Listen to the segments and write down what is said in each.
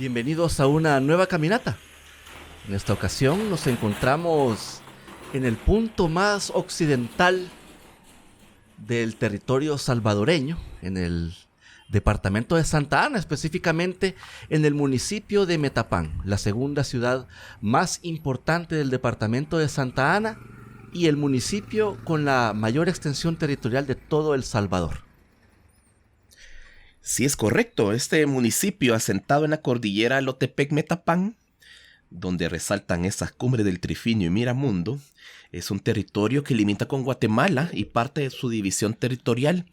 Bienvenidos a una nueva caminata. En esta ocasión nos encontramos en el punto más occidental del territorio salvadoreño, en el departamento de Santa Ana, específicamente en el municipio de Metapán, la segunda ciudad más importante del departamento de Santa Ana y el municipio con la mayor extensión territorial de todo El Salvador. Sí, es correcto. Este municipio asentado en la cordillera Lotepec-Metapán, donde resaltan esas cumbres del Trifinio y Miramundo, es un territorio que limita con Guatemala y parte de su división territorial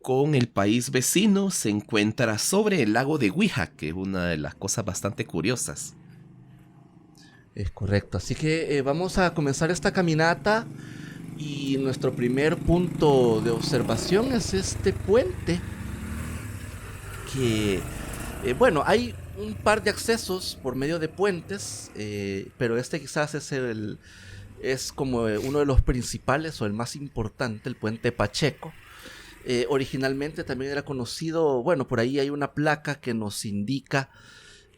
con el país vecino se encuentra sobre el lago de Huija, que es una de las cosas bastante curiosas. Es correcto, así que vamos a comenzar esta caminata y nuestro primer punto de observación es este puente que, hay un par de accesos por medio de puentes, pero este quizás es como uno de los principales o el más importante, el puente Pacheco. Originalmente también era conocido, por ahí hay una placa que nos indica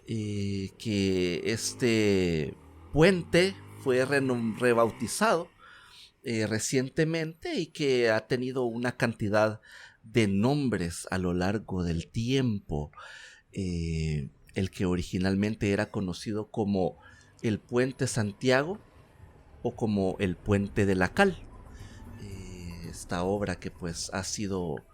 que este puente fue rebautizado recientemente y que ha tenido una cantidad de nombres a lo largo del tiempo. El que originalmente era conocido como el Puente Santiago o como el Puente de la Cal. Esta obra que pues ha sido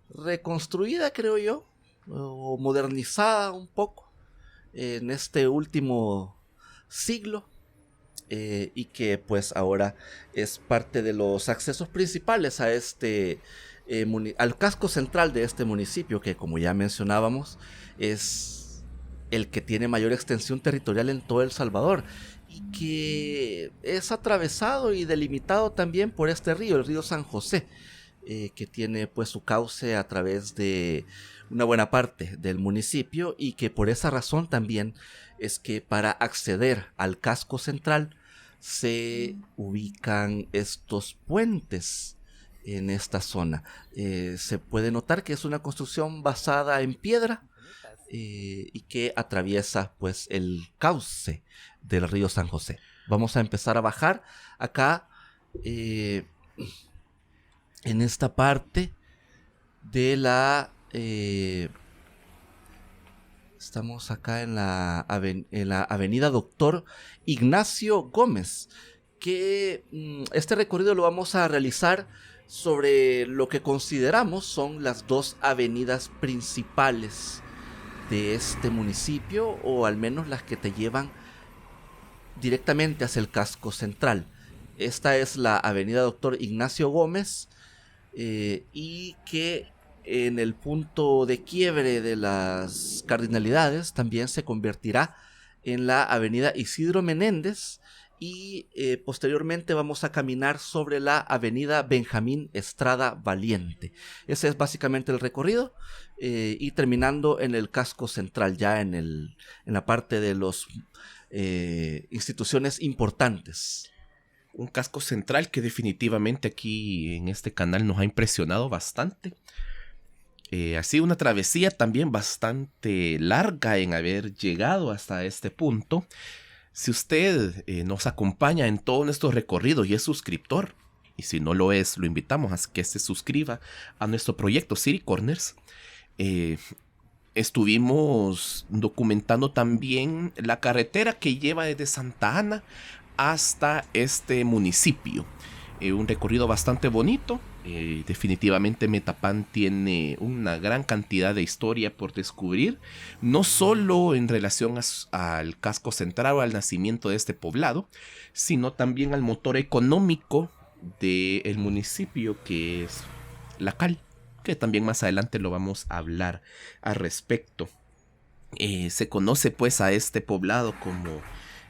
reconstruida, creo yo, o modernizada un poco en este último siglo, y que pues ahora es parte de los accesos principales a al casco central de este municipio, que como ya mencionábamos es el que tiene mayor extensión territorial en todo El Salvador y que es atravesado y delimitado también por este río, el río San José, que tiene pues su cauce a través de una buena parte del municipio y que por esa razón también es que para acceder al casco central se ubican estos puentes en esta zona. Se puede notar que es una construcción basada en piedra y que atraviesa pues el cauce del río San José. Vamos a empezar a bajar acá en esta parte de la estamos acá en la avenida Doctor Ignacio Gómez, que este recorrido lo vamos a realizar sobre lo que consideramos son las dos avenidas principales de este municipio, o al menos las que te llevan directamente hacia el casco central. Esta es la avenida Doctor Ignacio Gómez, y que en el punto de quiebre de las cardinalidades también se convertirá en la avenida Isidro Menéndez y posteriormente vamos a caminar sobre la avenida Benjamín Estrada Valiente. Ese es básicamente el recorrido, y terminando en el casco central, ya en la parte de las instituciones importantes. Un casco central que definitivamente aquí en este canal nos ha impresionado bastante. Ha sido una travesía también bastante larga en haber llegado hasta este punto. Si usted nos acompaña en todos nuestros recorridos y es suscriptor, y si no lo es, lo invitamos a que se suscriba a nuestro proyecto City Corners. Estuvimos documentando también la carretera que lleva desde Santa Ana hasta este municipio. Un recorrido bastante bonito. Definitivamente Metapán tiene una gran cantidad de historia por descubrir, no solo en relación al casco central o al nacimiento de este poblado, sino también al motor económico del municipio, que es la Cal, que también más adelante lo vamos a hablar al respecto. Se conoce pues a este poblado como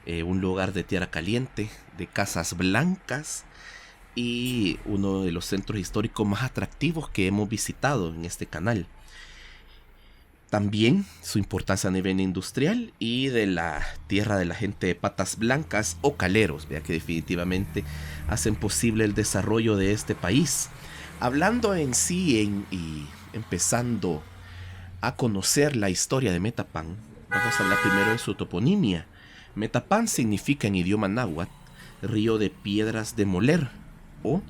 un lugar de tierra caliente, de casas blancas, y uno de los centros históricos más atractivos que hemos visitado en este canal. También su importancia a nivel industrial y de la tierra de la gente de patas blancas o caleros, vea que definitivamente hacen posible el desarrollo de este país. Hablando en sí y empezando a conocer la historia de Metapán, vamos a hablar primero de su toponimia. Metapán significa en idioma náhuatl río de piedras de moler o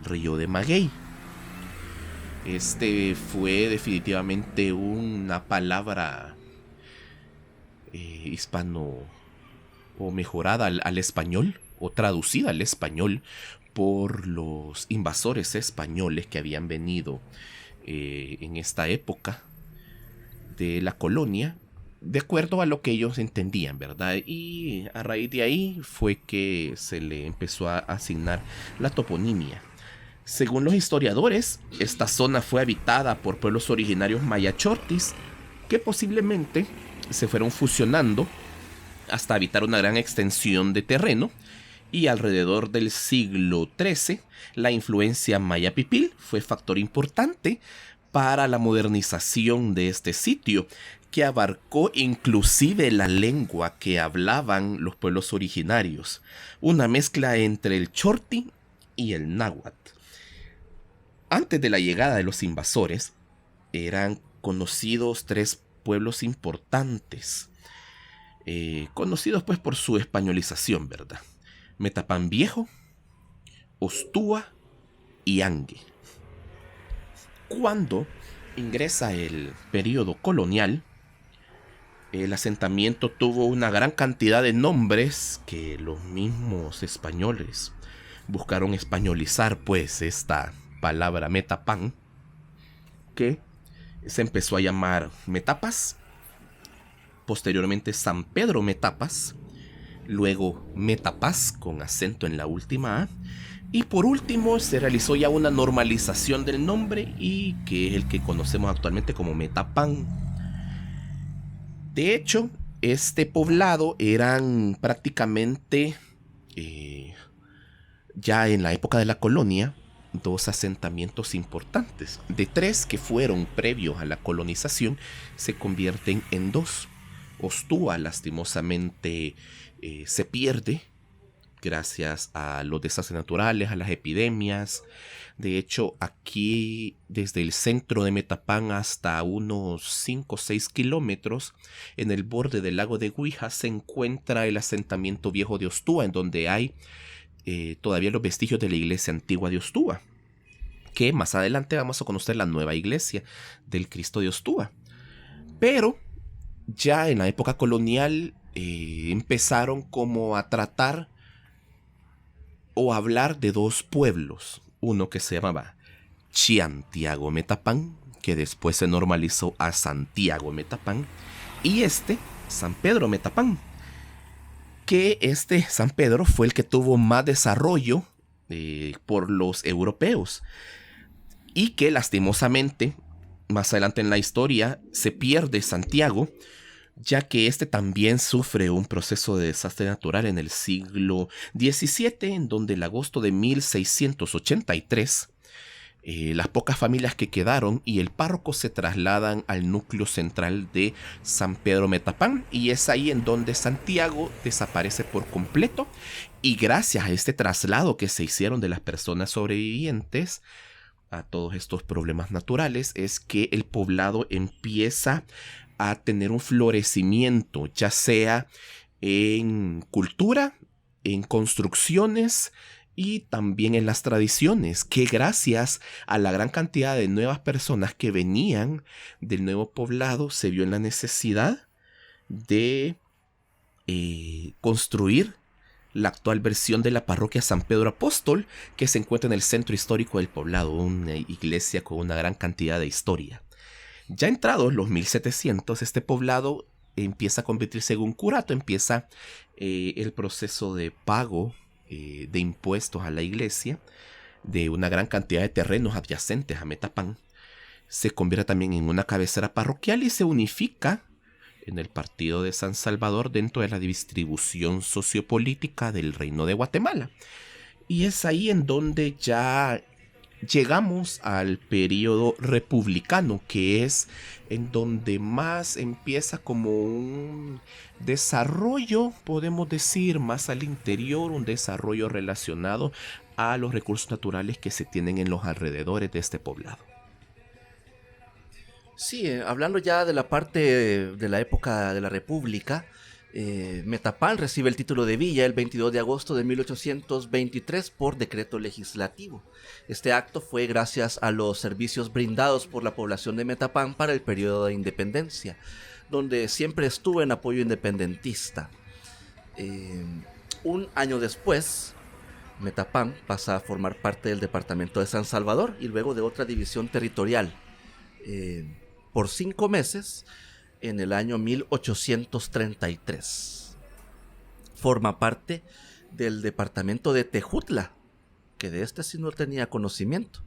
río de maguey. Este fue definitivamente una palabra hispano o mejorada al español o traducida al español por los invasores españoles que habían venido en esta época de la colonia, de acuerdo a lo que ellos entendían, ¿verdad? Y a raíz de ahí fue que se le empezó a asignar la toponimia. Según los historiadores, esta zona fue habitada por pueblos originarios mayachortis que posiblemente se fueron fusionando hasta habitar una gran extensión de terreno, y alrededor del siglo XIII la influencia maya-pipil fue factor importante para la modernización de este sitio, que abarcó inclusive la lengua que hablaban los pueblos originarios, una mezcla entre el chorti y el náhuatl. Antes de la llegada de los invasores, eran conocidos 3 pueblos importantes, conocidos pues por su españolización, ¿verdad? Metapán Viejo, Ostúa y Angue. Cuando ingresa el periodo colonial, el asentamiento tuvo una gran cantidad de nombres que los mismos españoles buscaron españolizar, pues, esta palabra Metapán, que se empezó a llamar Metapas, posteriormente San Pedro Metapas, luego Metapás con acento en la última A, y por último se realizó ya una normalización del nombre y que es el que conocemos actualmente como Metapán. De hecho, este poblado eran prácticamente ya en la época de la colonia 2 asentamientos importantes. De 3 que fueron previos a la colonización, se convierten en 2. Ostúa lastimosamente se pierde gracias a los desastres naturales, a las epidemias. De hecho, aquí desde el centro de Metapán hasta unos 5 o 6 kilómetros, en el borde del lago de Guija, se encuentra el asentamiento viejo de Ostúa, en donde hay todavía los vestigios de la iglesia antigua de Ostúa, que más adelante vamos a conocer la nueva iglesia del Cristo de Ostúa. Pero ya en la época colonial empezaron como a tratar o hablar de 2 pueblos, uno que se llamaba Chiantiago Metapán, que después se normalizó a Santiago Metapán, y San Pedro Metapán, que San Pedro fue el que tuvo más desarrollo por los europeos, y que lastimosamente más adelante en la historia se pierde Santiago, ya que también sufre un proceso de desastre natural en el siglo XVII, en donde el agosto de 1683 las pocas familias que quedaron y el párroco se trasladan al núcleo central de San Pedro Metapán, y es ahí en donde Santiago desaparece por completo, y gracias a este traslado que se hicieron de las personas sobrevivientes a todos estos problemas naturales es que el poblado empieza a tener un florecimiento, ya sea en cultura, en construcciones y también en las tradiciones, que gracias a la gran cantidad de nuevas personas que venían del nuevo poblado se vio en la necesidad de construir la actual versión de la parroquia San Pedro Apóstol, que se encuentra en el centro histórico del poblado, una iglesia con una gran cantidad de historia. Ya entrados los 1700, este poblado empieza a convertirse en un curato, empieza el proceso de pago de impuestos a la iglesia de una gran cantidad de terrenos adyacentes a Metapán. Se convierte también en una cabecera parroquial y se unifica en el partido de San Salvador dentro de la distribución sociopolítica del Reino de Guatemala. Y es ahí en donde ya llegamos al periodo republicano, que es en donde más empieza como un desarrollo, podemos decir, más al interior, un desarrollo relacionado a los recursos naturales que se tienen en los alrededores de este poblado. Sí, hablando ya de la parte de la época de la República, Metapán recibe el título de villa el 22 de agosto de 1823 por decreto legislativo. Este acto fue gracias a los servicios brindados por la población de Metapán para el periodo de independencia, donde siempre estuvo en apoyo independentista. Un año después, Metapán pasa a formar parte del departamento de San Salvador y luego de otra división territorial. Por 5 meses, en el año 1833. Forma parte del departamento de Tejutla, que de este sí no tenía conocimiento.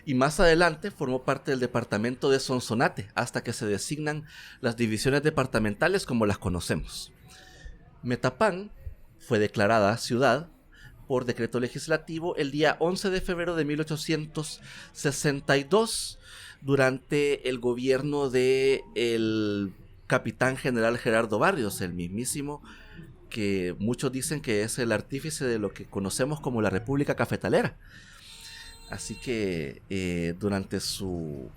Y más adelante formó parte del departamento de Sonsonate, hasta que se designan las divisiones departamentales como las conocemos. Metapán fue declarada ciudad por decreto legislativo el día 11 de febrero de 1862, durante el gobierno de el capitán general Gerardo Barrios, el mismísimo que muchos dicen que es el artífice de lo que conocemos como la República Cafetalera. Así que durante su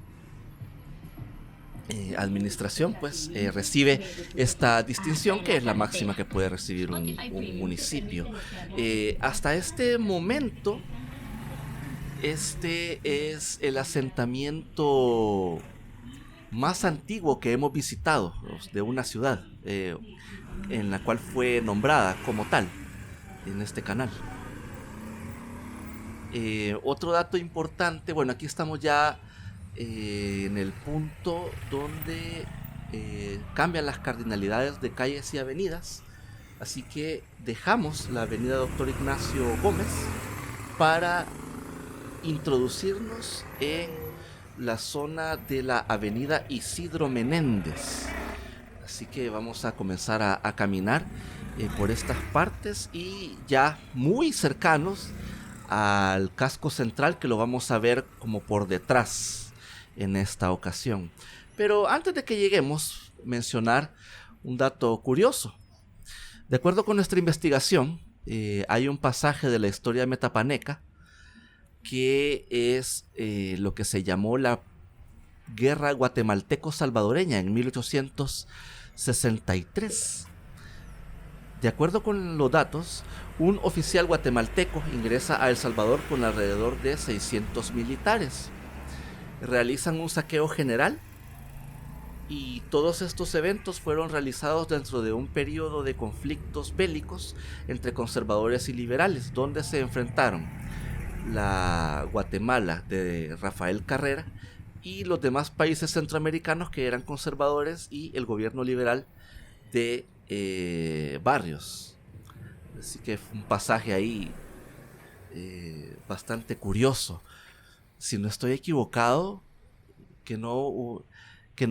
administración, pues recibe esta distinción, que es la máxima que puede recibir un municipio. Hasta este momento, este es el asentamiento más antiguo que hemos visitado de una ciudad, en la cual fue nombrada como tal en este canal. Otro dato importante, bueno, aquí estamos ya en el punto donde cambian las cardinalidades de calles y avenidas, así que dejamos la avenida Doctor Ignacio Gómez para introducirnos en la zona de la avenida Isidro Menéndez. Así que vamos a comenzar a caminar por estas partes y ya muy cercanos al casco central, que lo vamos a ver como por detrás en esta ocasión. Pero antes de que lleguemos, mencionar un dato curioso. De acuerdo con nuestra investigación, hay un pasaje de la historia metapaneca que es lo que se llamó la Guerra Guatemalteco-Salvadoreña en 1863. De acuerdo con los datos, un oficial guatemalteco ingresa a El Salvador con alrededor de 600 militares. Realizan un saqueo general y todos estos eventos fueron realizados dentro de un periodo de conflictos bélicos entre conservadores y liberales, donde se enfrentaron la Guatemala de Rafael Carrera y los demás países centroamericanos que eran conservadores y el gobierno liberal de Barrios. Así que fue un pasaje ahí bastante curioso. Si no estoy equivocado, que no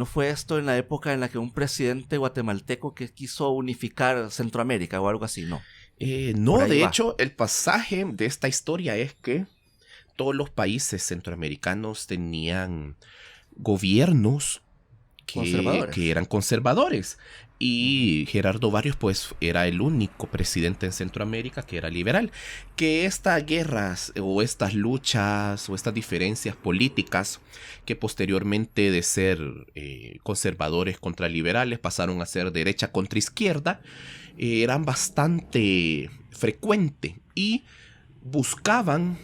fue esto en la época en la que un presidente guatemalteco que quiso unificar Centroamérica o algo así, ¿no? No, de hecho, el pasaje de esta historia es que todos los países centroamericanos tenían gobiernos que eran conservadores. Y Gerardo Barrios, pues, era el único presidente en Centroamérica que era liberal. Que estas guerras o estas luchas o estas diferencias políticas que posteriormente de ser conservadores contra liberales pasaron a ser derecha contra izquierda, eran bastante frecuentes y buscaban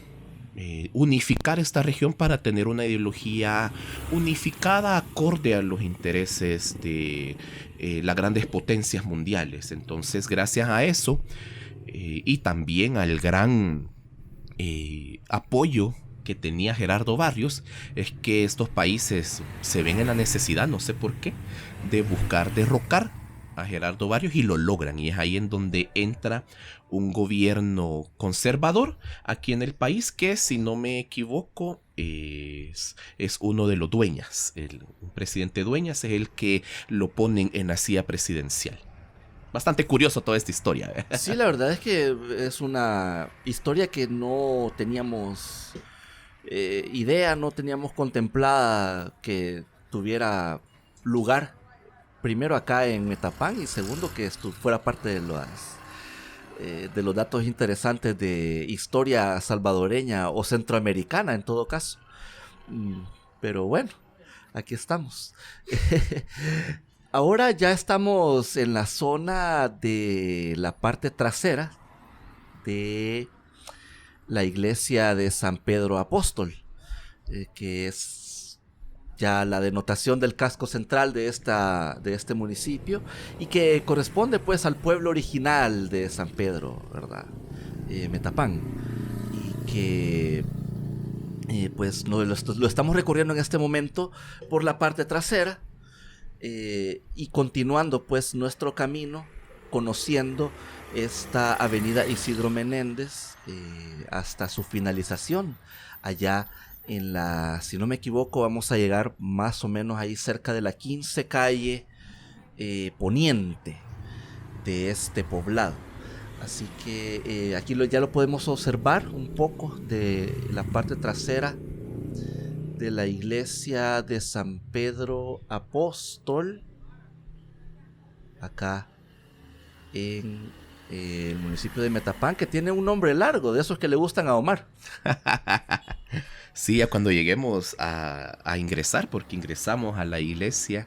unificar esta región para tener una ideología unificada acorde a los intereses de las grandes potencias mundiales. Entonces, gracias a eso y también al gran apoyo que tenía Gerardo Barrios, es que estos países se ven en la necesidad, no sé por qué, de buscar derrocar a Gerardo Barrios, y lo logran, y es ahí en donde entra un gobierno conservador aquí en el país, que si no me equivoco es uno de los Dueñas. Un presidente Dueñas es el que lo ponen en la silla presidencial. Bastante curioso toda esta historia, ¿eh? Sí, la verdad es que es una historia que no teníamos idea, no teníamos contemplada que tuviera lugar, primero acá en Metapán, y segundo que fuera parte de los datos interesantes de historia salvadoreña o centroamericana en todo caso. Pero bueno, aquí estamos. Ahora ya estamos en la zona de la parte trasera de la iglesia de San Pedro Apóstol, que es ya la denotación del casco central de este municipio y que corresponde pues al pueblo original de San Pedro, ¿verdad? Metapán, y que pues lo estamos recorriendo en este momento por la parte trasera, y continuando pues nuestro camino, conociendo esta avenida Isidro Menéndez hasta su finalización allá en la, si no me equivoco, vamos a llegar más o menos ahí cerca de la 15 calle poniente de este poblado. Así que aquí ya lo podemos observar un poco de la parte trasera de la iglesia de San Pedro Apóstol, acá en el municipio de Metapán, que tiene un nombre largo, de esos que le gustan a Omar. Sí, ya cuando lleguemos a ingresar, porque ingresamos a la iglesia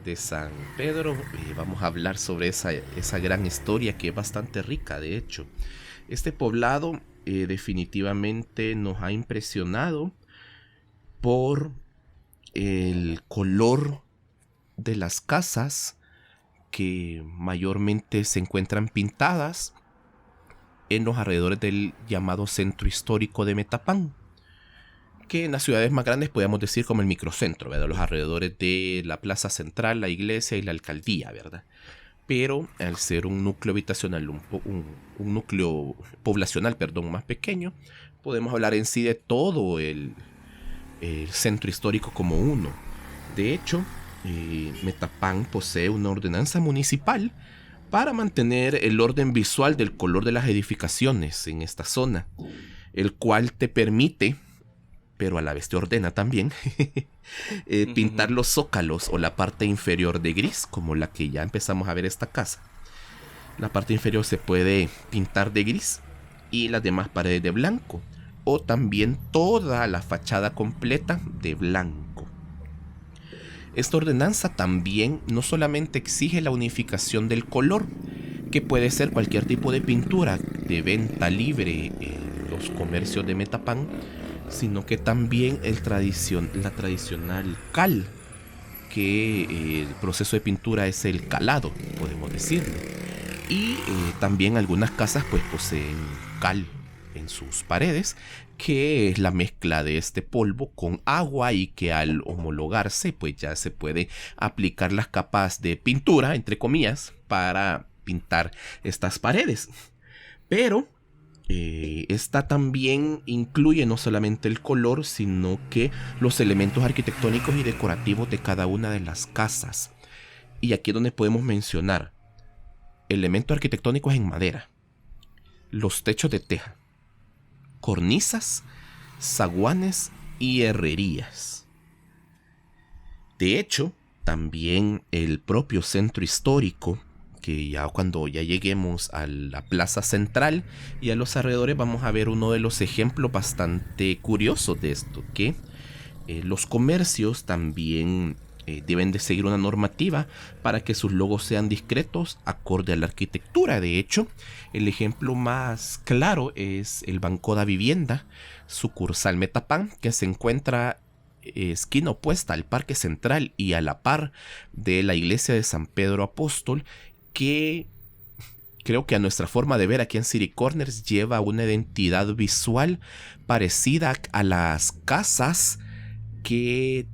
de San Pedro, vamos a hablar sobre esa gran historia que es bastante rica, de hecho. Este poblado definitivamente nos ha impresionado por el color de las casas, que mayormente se encuentran pintadas en los alrededores del llamado centro histórico de Metapán, que en las ciudades más grandes podríamos decir como el microcentro, ¿verdad? Los alrededores de la plaza central, la iglesia y la alcaldía, ¿verdad? Pero al ser un núcleo habitacional, un núcleo poblacional, más pequeño, podemos hablar en sí de todo el centro histórico como uno. De hecho, Metapán posee una ordenanza municipal para mantener el orden visual del color de las edificaciones en esta zona, el cual te permite, pero a la vez te ordena también, pintar los zócalos o la parte inferior de gris, como la que ya empezamos a ver esta casa. La parte inferior se puede pintar de gris y las demás paredes de blanco, o también toda la fachada completa de blanco. Esta ordenanza también no solamente exige la unificación del color, que puede ser cualquier tipo de pintura de venta libre en los comercios de Metapán, sino que también la tradicional cal, que el proceso de pintura es el calado, podemos decirlo. Y también algunas casas pues poseen cal en sus paredes, que es la mezcla de este polvo con agua, y que al homologarse pues ya se puede aplicar las capas de pintura, entre comillas, para pintar estas paredes. Pero esta también incluye no solamente el color, sino que los elementos arquitectónicos y decorativos de cada una de las casas. Y aquí es donde podemos mencionar elementos arquitectónicos en madera, los techos de teja, cornisas, zaguanes y herrerías. De hecho, también el propio centro histórico, que ya cuando ya lleguemos a la plaza central y a los alrededores vamos a ver uno de los ejemplos bastante curiosos de esto, que los comercios también deben de seguir una normativa para que sus logos sean discretos acorde a la arquitectura. De hecho, el ejemplo más claro es el Banco da Vivienda, sucursal Metapán, que se encuentra esquina opuesta al Parque Central y a la par de la iglesia de San Pedro Apóstol, que creo que a nuestra forma de ver aquí en City Corners lleva una identidad visual parecida a las casas que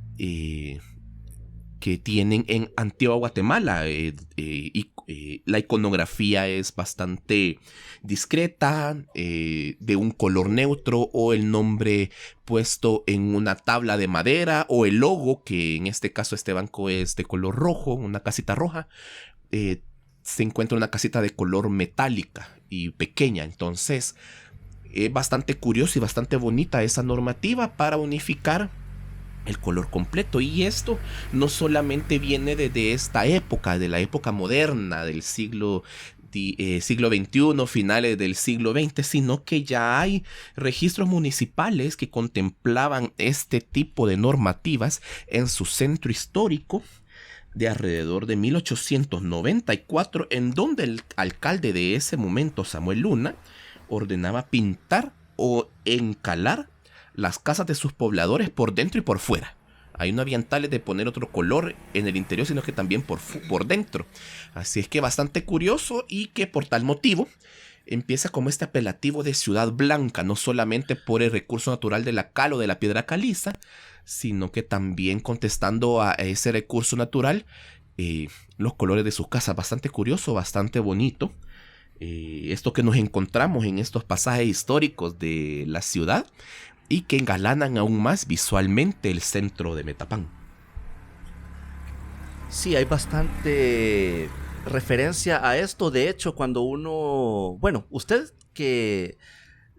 tienen en Antigua Guatemala, y la iconografía es bastante discreta, de un color neutro, o el nombre puesto en una tabla de madera, o el logo, que en este caso este banco es de color rojo, una casita roja, se encuentra una casita de color metálica y pequeña. Entonces es bastante curioso y bastante bonita esa normativa para unificar el color completo. Y esto no solamente viene desde esta época, de la época moderna del siglo siglo XXI, finales del siglo XX, sino que ya hay registros municipales que contemplaban este tipo de normativas en su centro histórico de alrededor de 1894, en donde el alcalde de ese momento, Samuel Luna, ordenaba pintar o encalar las casas de sus pobladores por dentro y por fuera. Ahí no habían tales de poner otro color en el interior, sino que también por dentro. Así es que bastante curioso, y que por tal motivo empieza como este apelativo de ciudad blanca, no solamente por el recurso natural de la cal o de la piedra caliza, sino que también contestando a ese recurso natural, los colores de sus casas. Bastante curioso, bastante bonito. Esto que nos encontramos en estos pasajes históricos de la ciudad y que engalanan aún más visualmente el centro de Metapán. Sí, hay bastante referencia a esto. De hecho, cuando uno... Bueno, usted que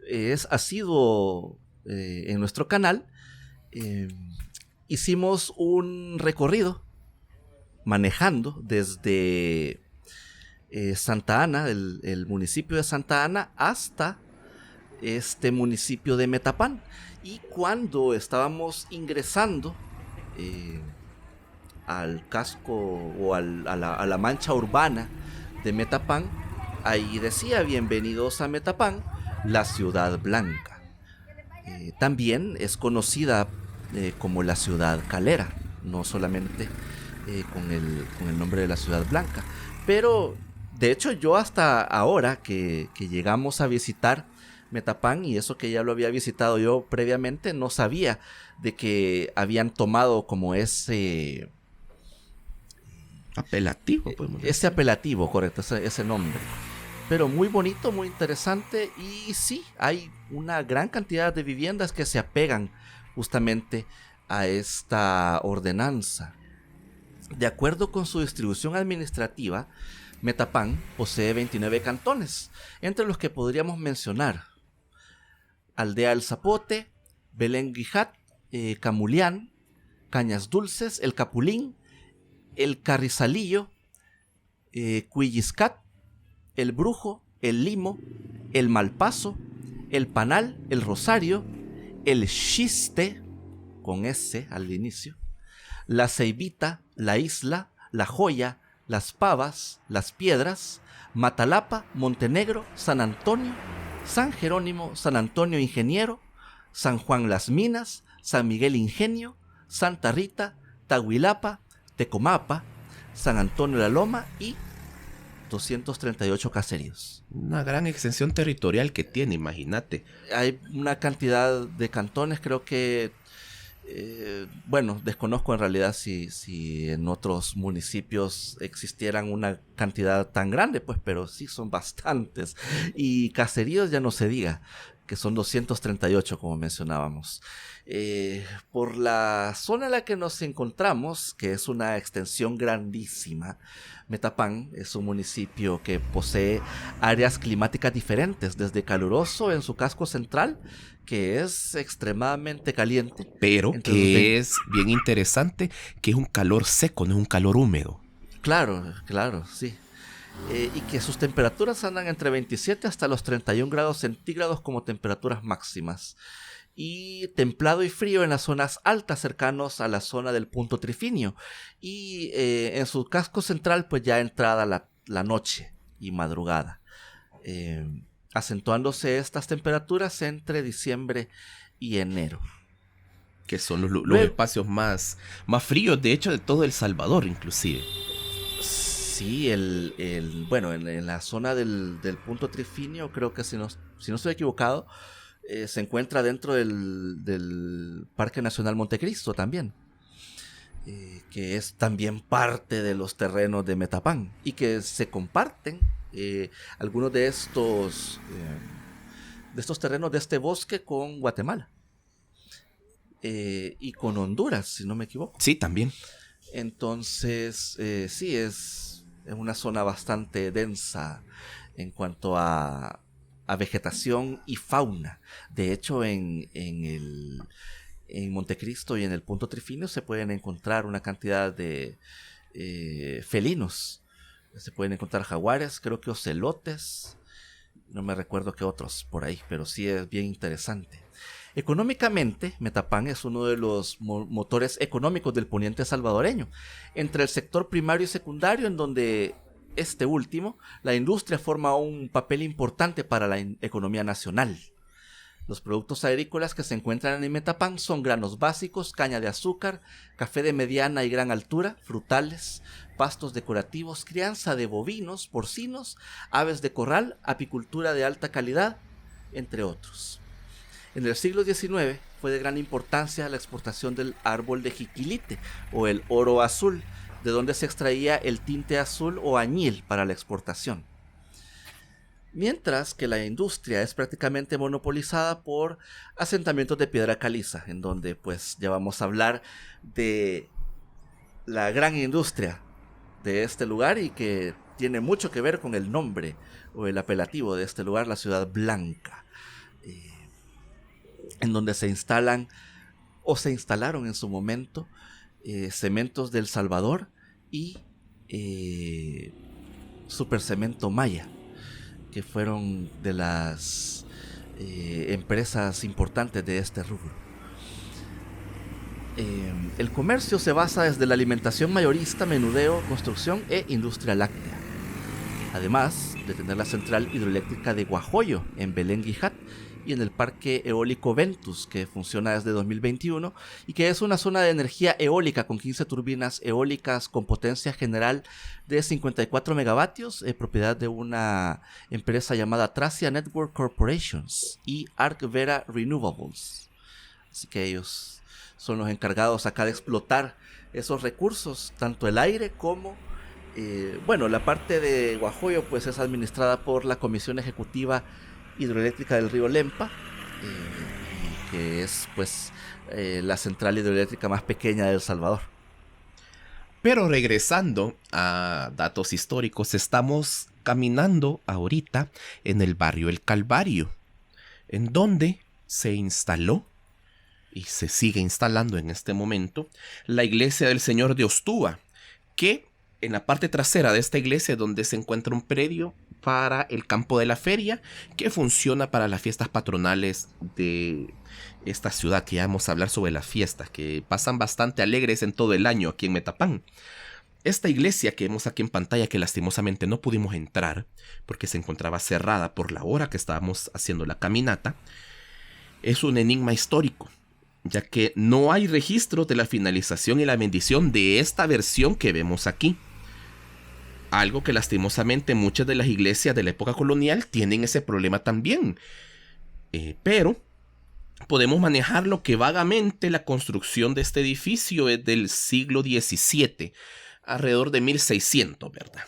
es asiduo en nuestro canal, hicimos un recorrido manejando desde Santa Ana, el municipio de Santa Ana, hasta este municipio de Metapán. Y cuando estábamos ingresando al casco o a la mancha urbana de Metapán, ahí decía: bienvenidos a Metapán, la ciudad blanca. También es conocida como la ciudad calera, no solamente con el nombre de la ciudad blanca. Pero de hecho, yo hasta ahora que llegamos a visitar Metapán, y eso que ya lo había visitado yo previamente, no sabía de que habían tomado como ese apelativo, ese apelativo, correcto, ese nombre. Pero muy bonito, muy interesante. Y sí, hay una gran cantidad de viviendas que se apegan justamente a esta ordenanza. De acuerdo con su distribución administrativa, Metapán posee 29 cantones, entre los que podríamos mencionar Aldea El Zapote, Belén Guijat, Camulián, Cañas Dulces, El Capulín, El Carrizalillo, Cuilliscat, El Brujo, El Limo, El Malpaso, El Panal, El Rosario, El Xiste, con S al inicio, La Ceibita, La Isla, La Joya, Las Pavas, Las Piedras, Matalapa, Montenegro, San Antonio, San Jerónimo, San Antonio Ingeniero, San Juan Las Minas, San Miguel Ingenio, Santa Rita, Tahuilapa, Tecomapa, San Antonio La Loma y 238 caseríos. Una gran extensión territorial que tiene, imagínate. Hay una cantidad de cantones, creo que bueno, desconozco en realidad si en otros municipios existieran una cantidad tan grande, pues, pero sí son bastantes. Y caseríos ya no se diga, que son 238, como mencionábamos. Por la zona en la que nos encontramos, que es una extensión grandísima, Metapán es un municipio que posee áreas climáticas diferentes, desde caluroso en su casco central, que es extremadamente caliente. Pero que es bien interesante, que es un calor seco, no es un calor húmedo. Claro, sí. Y que sus temperaturas andan entre 27 hasta los 31 grados centígrados como temperaturas máximas. Y templado y frío en las zonas altas cercanos a la zona del punto trifinio. Y en su casco central, pues ya entrada la noche y madrugada. Acentuándose estas temperaturas entre diciembre y enero. Que son los espacios más fríos, de hecho, de todo El Salvador, inclusive. Sí, bueno, en la zona del punto trifinio, creo que si no estoy equivocado, se encuentra dentro del Parque Nacional Montecristo también, que es también parte de los terrenos de Metapán y que se comparten algunos de estos terrenos de este bosque con Guatemala y con Honduras, si no me equivoco. Sí, también. Entonces, sí, es una zona bastante densa en cuanto a vegetación y fauna. De hecho, en Montecristo y en el punto trifinio se pueden encontrar una cantidad de felinos Se pueden encontrar jaguares, creo que ocelotes, no me recuerdo qué otros por ahí, pero sí es bien interesante. Económicamente, Metapán es uno de los motores económicos del poniente salvadoreño, entre el sector primario y secundario, en donde este último, la industria forma un papel importante para la economía nacional. Los productos agrícolas que se encuentran en Metapán son granos básicos, caña de azúcar, café de mediana y gran altura, frutales, pastos decorativos, crianza de bovinos, porcinos, aves de corral, apicultura de alta calidad, entre otros. En el siglo XIX fue de gran importancia la exportación del árbol de jiquilite o el oro azul, de donde se extraía el tinte azul o añil para la exportación. Mientras que la industria es prácticamente monopolizada por asentamientos de piedra caliza, en donde pues ya vamos a hablar de la gran industria de este lugar y que tiene mucho que ver con el nombre o el apelativo de este lugar, la Ciudad Blanca, en donde se instalan o se instalaron en su momento cementos del Salvador y Supercemento Maya, que fueron de las empresas importantes de este rubro. El comercio se basa desde la alimentación mayorista, menudeo, construcción e industria láctea. Además de tener la central hidroeléctrica de Guajoyo en Belén Guijat y en el parque eólico Ventus, que funciona desde 2021 y que es una zona de energía eólica con 15 turbinas eólicas con potencia general de 54 megavatios, propiedad de una empresa llamada Tracia Network Corporations y Arc Vera Renewables. Así que ellos son los encargados acá de explotar esos recursos, tanto el aire como la parte de Guajoyo pues es administrada por la Comisión Ejecutiva Hidroeléctrica del Río Lempa, que es pues la central hidroeléctrica más pequeña de El Salvador. Pero regresando a datos históricos, estamos caminando ahorita en el barrio El Calvario, en donde se instaló y se sigue instalando en este momento la iglesia del Señor de Ostúa, que en la parte trasera de esta iglesia es donde se encuentra un predio para el campo de la feria, que funciona para las fiestas patronales de esta ciudad, que ya vamos a hablar sobre las fiestas, que pasan bastante alegres en todo el año aquí en Metapán. Esta iglesia que vemos aquí en pantalla, que lastimosamente no pudimos entrar, porque se encontraba cerrada por la hora que estábamos haciendo la caminata, es un enigma histórico, ya que no hay registro de la finalización y la bendición de esta versión que vemos aquí. Algo que lastimosamente muchas de las iglesias de la época colonial tienen ese problema también. Pero podemos manejarlo que vagamente la construcción de este edificio es del siglo XVII, alrededor de 1600, ¿verdad?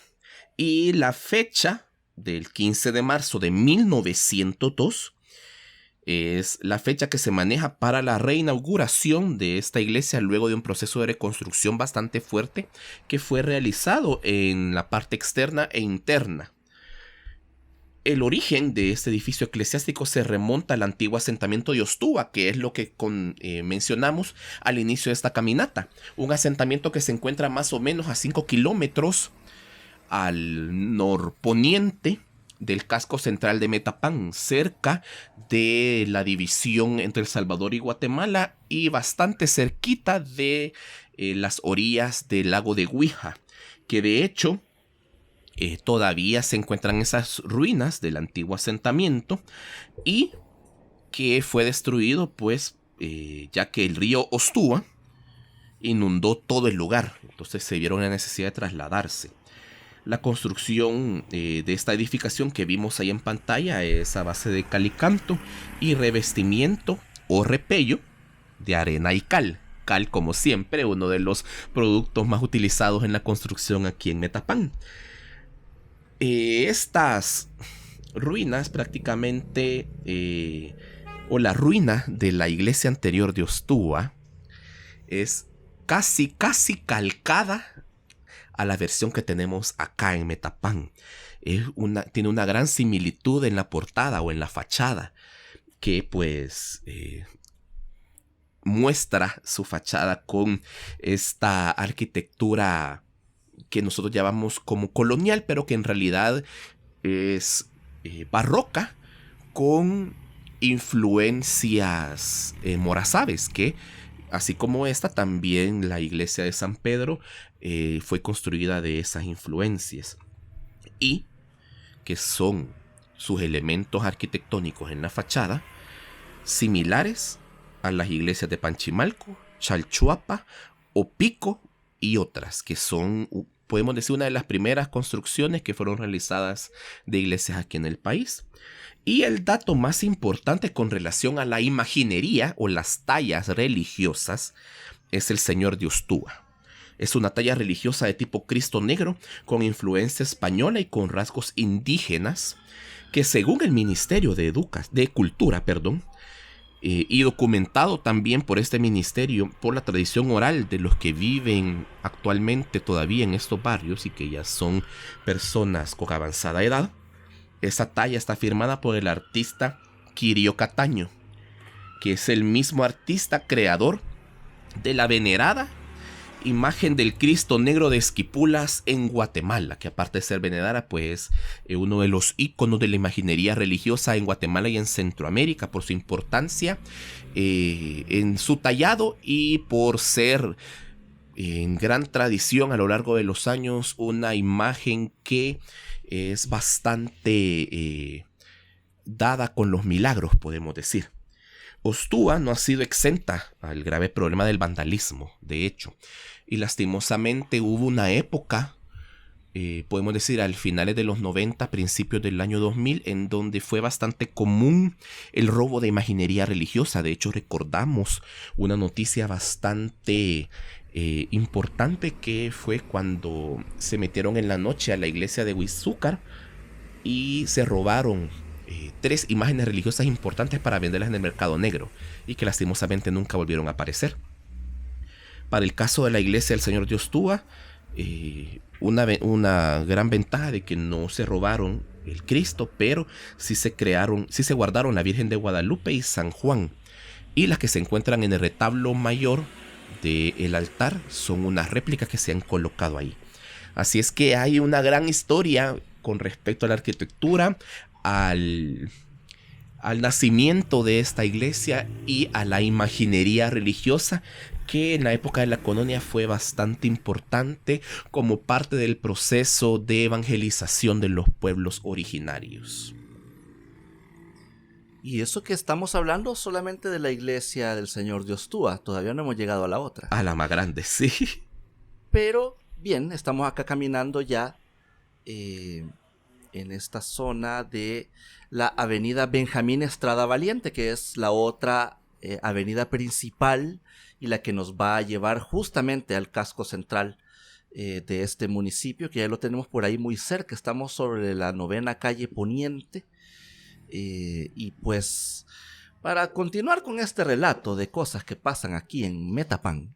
Y la fecha del 15 de marzo de 1902 es la fecha que se maneja para la reinauguración de esta iglesia luego de un proceso de reconstrucción bastante fuerte que fue realizado en la parte externa e interna. El origen de este edificio eclesiástico se remonta al antiguo asentamiento de Ostúa, que es lo que mencionamos al inicio de esta caminata. Un asentamiento que se encuentra más o menos a 5 kilómetros al norponiente del casco central de Metapán, cerca de la división entre El Salvador y Guatemala y bastante cerquita de las orillas del lago de Guija, que de hecho todavía se encuentran esas ruinas del antiguo asentamiento y que fue destruido pues ya que el río Ostúa inundó todo el lugar, entonces se vieron la necesidad de trasladarse. La construcción de esta edificación que vimos ahí en pantalla es a base de cal y canto y revestimiento o repello de arena y cal. Cal, como siempre, uno de los productos más utilizados en la construcción aquí en Metapán. Estas ruinas prácticamente, o la ruina de la iglesia anterior de Ostúa, es casi calcada a la versión que tenemos acá en Metapán. Tiene una gran similitud en la portada o en la fachada, que pues muestra su fachada con esta arquitectura que nosotros llamamos como colonial, pero que en realidad es barroca, con influencias morázábes, que así como esta, también la iglesia de San Pedro fue construida de esas influencias, y que son sus elementos arquitectónicos en la fachada similares a las iglesias de Panchimalco, Chalchuapa, Opico y otras, que son, podemos decir, una de las primeras construcciones que fueron realizadas de iglesias aquí en el país. Y el dato más importante con relación a la imaginería o las tallas religiosas es el Señor de Ostúa. Es una talla religiosa de tipo Cristo negro con influencia española y con rasgos indígenas, que según el Ministerio de Cultura, y documentado también por este ministerio, por la tradición oral de los que viven actualmente todavía en estos barrios y que ya son personas con avanzada edad, esa talla está firmada por el artista Quirio Cataño, que es el mismo artista creador de la venerada imagen del Cristo Negro de Esquipulas en Guatemala, que aparte de ser venerada, pues uno de los íconos de la imaginería religiosa en Guatemala y en Centroamérica, por su importancia en su tallado y por ser en gran tradición a lo largo de los años una imagen que es bastante dada con los milagros, podemos decir. Ostúa no ha sido exenta al grave problema del vandalismo, de hecho, y lastimosamente hubo una época, podemos decir al finales de los 90, principios del año 2000, en donde fue bastante común el robo de imaginería religiosa. De hecho, recordamos una noticia bastante importante, que fue cuando se metieron en la noche a la iglesia de Huizúcar y se robaron 3 imágenes religiosas importantes para venderlas en el mercado negro, y que lastimosamente nunca volvieron a aparecer. Para el caso de la iglesia del Señor de Ostúa, una gran ventaja de que no se robaron el Cristo, pero sí se guardaron la Virgen de Guadalupe y San Juan, y las que se encuentran en el retablo mayor del altar son unas réplicas que se han colocado ahí. Así es que hay una gran historia con respecto a la arquitectura, al nacimiento de esta iglesia y a la imaginería religiosa, que en la época de la colonia fue bastante importante como parte del proceso de evangelización de los pueblos originarios. Y eso que estamos hablando solamente de la iglesia del Señor de Ostúa, todavía no hemos llegado a la otra. A la más grande, sí. Pero bien, estamos acá caminando ya en esta zona de la avenida Benjamín Estrada Valiente, que es la otra avenida principal y la que nos va a llevar justamente al casco central de este municipio, que ya lo tenemos por ahí muy cerca. Estamos sobre la 9ª calle Poniente. Y pues, para continuar con este relato de cosas que pasan aquí en Metapán,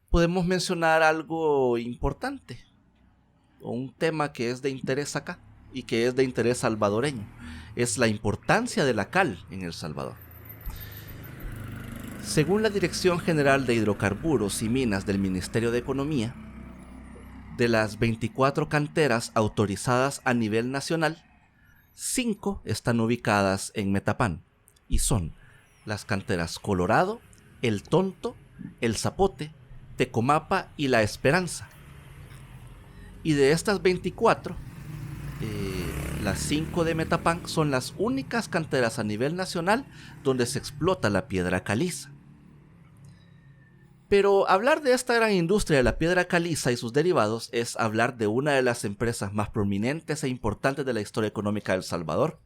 podemos mencionar algo importante, o un tema que es de interés acá y que es de interés salvadoreño. Es la importancia de la cal en El Salvador. Según la Dirección General de Hidrocarburos y Minas del Ministerio de Economía, de las 24 canteras autorizadas a nivel nacional, 5 están ubicadas en Metapán, y son las canteras Colorado, El Tonto, El Zapote, Tecomapa y La Esperanza. Y de estas 24, las 5 de Metapán son las únicas canteras a nivel nacional donde se explota la piedra caliza. Pero hablar de esta gran industria de la piedra caliza y sus derivados es hablar de una de las empresas más prominentes e importantes de la historia económica de El Salvador,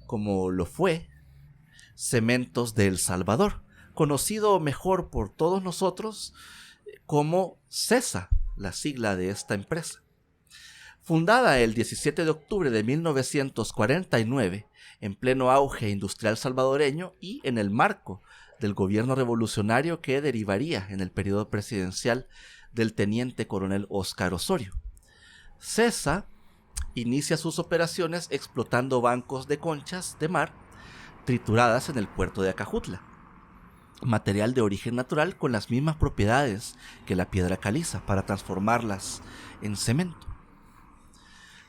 como lo fue Cementos de El Salvador, conocido mejor por todos nosotros como CESA, la sigla de esta empresa. Fundada el 17 de octubre de 1949, en pleno auge industrial salvadoreño y en el marco del gobierno revolucionario que derivaría en el periodo presidencial del teniente coronel Óscar Osorio. CESA inicia sus operaciones explotando bancos de conchas de mar trituradas en el puerto de Acajutla. material de origen natural con las mismas propiedades que la piedra caliza para transformarlas en cemento.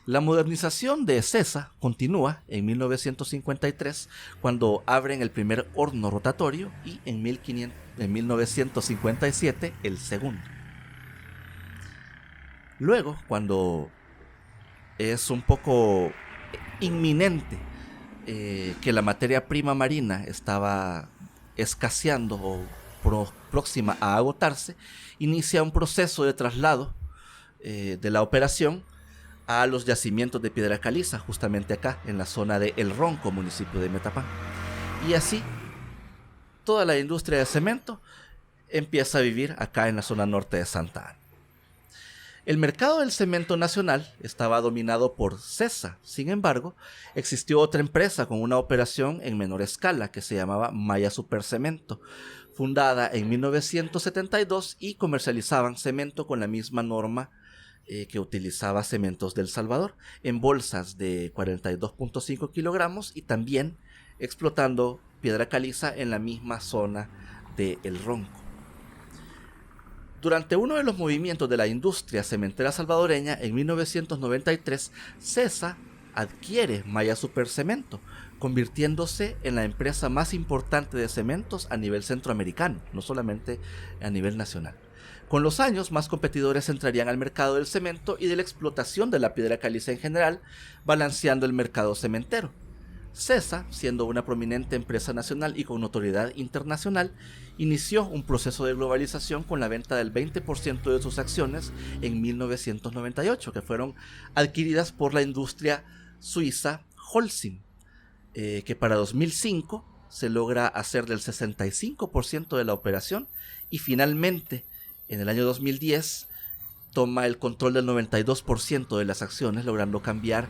La modernización de Sesa continúa en 1953 cuando abren el primer horno rotatorio y en 1957 el segundo. Luego, cuando es un poco inminente que la materia prima marina estaba escaseando o próxima a agotarse, inicia un proceso de traslado de la operación a los yacimientos de piedra caliza, justamente acá, en la zona de El Ronco, municipio de Metapán. Y así, toda la industria de cemento empieza a vivir acá en la zona norte de Santa Ana. El mercado del cemento nacional estaba dominado por Sesa. Sin embargo, existió otra empresa con una operación en menor escala que se llamaba Maya Supercemento, fundada en 1972 y comercializaban cemento con la misma norma que utilizaba Cementos del Salvador, en bolsas de 42.5 kilogramos y también explotando piedra caliza en la misma zona de El Ronco. Durante uno de los movimientos de la industria cementera salvadoreña, en 1993, Sesa adquiere Maya Supercemento, convirtiéndose en la empresa más importante de cementos a nivel centroamericano, no solamente a nivel nacional. Con los años, más competidores entrarían al mercado del cemento y de la explotación de la piedra caliza en general, balanceando el mercado cementero. Sesa, siendo una prominente empresa nacional y con notoriedad internacional, inició un proceso de globalización con la venta del 20% de sus acciones en 1998, que fueron adquiridas por la industria suiza Holcim, que para 2005 se logra hacer del 65% de la operación y finalmente en el año 2010 toma el control del 92% de las acciones, logrando cambiar,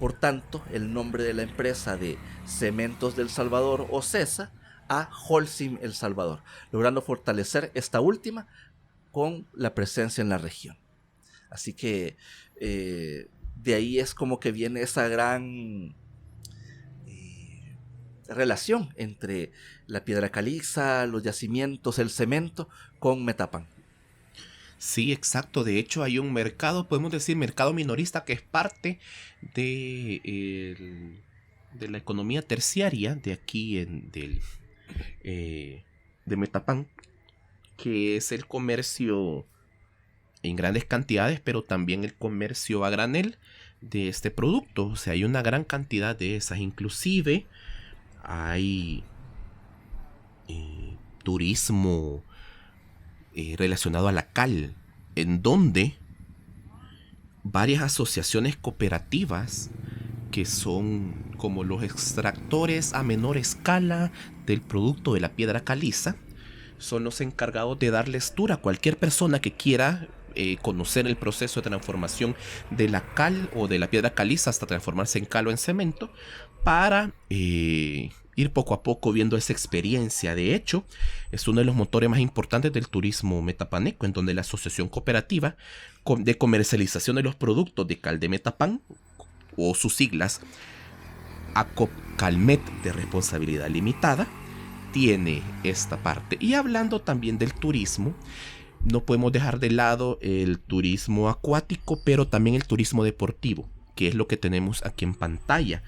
por tanto, el nombre de la empresa de Cementos del Salvador o Sesa a Holcim El Salvador, logrando fortalecer esta última con la presencia en la región. Así que de ahí es como que viene esa gran relación entre la piedra caliza, los yacimientos, el cemento con Metapán. Sí, exacto. De hecho, hay un mercado, podemos decir, mercado minorista que es parte de la economía terciaria de aquí, de Metapán, que es el comercio en grandes cantidades, pero también el comercio a granel de este producto. O sea, hay una gran cantidad de esas. Inclusive hay turismo relacionado a la cal, en donde varias asociaciones cooperativas que son como los extractores a menor escala del producto de la piedra caliza son los encargados de darles tour a cualquier persona que quiera conocer el proceso de transformación de la cal o de la piedra caliza hasta transformarse en cal o en cemento, para ir poco a poco viendo esa experiencia. De hecho, es uno de los motores más importantes del turismo metapaneco, en donde la Asociación Cooperativa de Comercialización de los Productos de Cal de Metapán, o sus siglas ACOPCalmet de responsabilidad limitada, tiene esta parte. Y hablando también del turismo, no podemos dejar de lado el turismo acuático, pero también el turismo deportivo, que es lo que tenemos aquí en pantalla.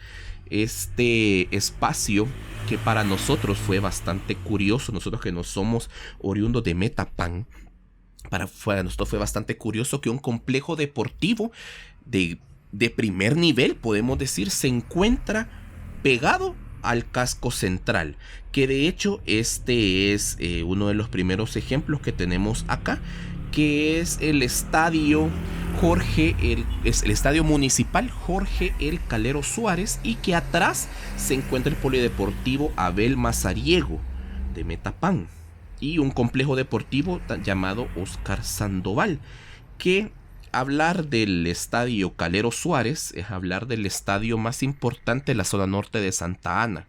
Este espacio que para nosotros fue bastante curioso, nosotros que no somos oriundos de Metapán, para nosotros fue bastante curioso que un complejo deportivo de primer nivel, podemos decir, se encuentra pegado al casco central, que de hecho este es uno de los primeros ejemplos que tenemos acá, que es el estadio es el estadio municipal Jorge El Calero Suárez, y que atrás se encuentra el polideportivo Abel Mazariego de Metapán y un complejo deportivo llamado Oscar Sandoval. Que hablar del estadio Calero Suárez es hablar del estadio más importante de la zona norte de Santa Ana.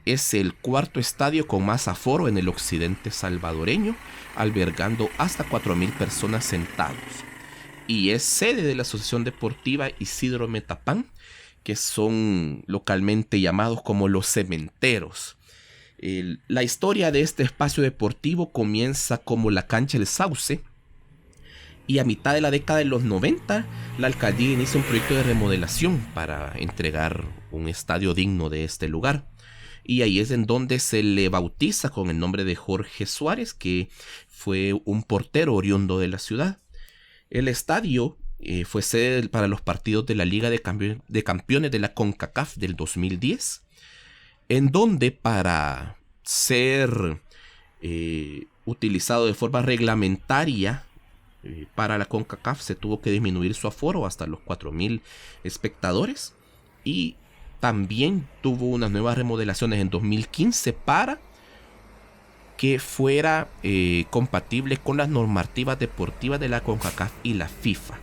Es el cuarto estadio con más aforo en el occidente salvadoreño, albergando hasta 4,000 personas sentados. Y es sede de la Asociación Deportiva Isidro Metapán, que son localmente llamados como los cementeros. La historia de este espacio deportivo comienza como la cancha del Sauce, y a mitad de la década de los 90 la alcaldía inicia un proyecto de remodelación para entregar un estadio digno de este lugar. Y ahí es en donde se le bautiza con el nombre de Jorge Suárez, que fue un portero oriundo de la ciudad. El estadio fue sede para los partidos de la Liga de Campeones de la CONCACAF del 2010, en donde para ser utilizado de forma reglamentaria para la CONCACAF se tuvo que disminuir su aforo hasta los 4,000 espectadores, y también tuvo unas nuevas remodelaciones en 2015 para que fuera compatible con las normativas deportivas de la CONCACAF y la FIFA,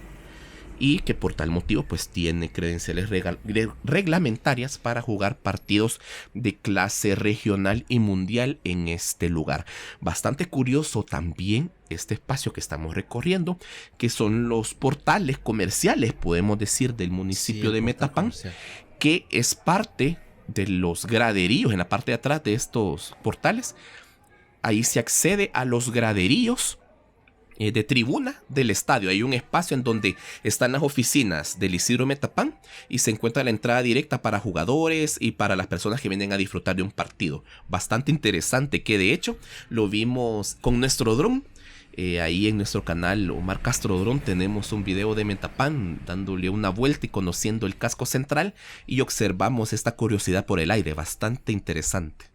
y que por tal motivo pues tiene credenciales reglamentarias para jugar partidos de clase regional y mundial en este lugar. Bastante curioso también este espacio que estamos recorriendo, que son los portales comerciales, podemos decir, del municipio de Metapán, que es parte de los graderíos. En la parte de atrás de estos portales, ahí se accede a los graderíos de tribuna del estadio. Hay un espacio en donde están las oficinas del Isidro Metapán y se encuentra la entrada directa para jugadores y para las personas que vienen a disfrutar de un partido. Bastante interesante, que de hecho lo vimos con nuestro dron. Ahí en nuestro canal Omar Castro Dron tenemos un video de Metapán dándole una vuelta y conociendo el casco central, y observamos esta curiosidad por el aire, bastante interesante.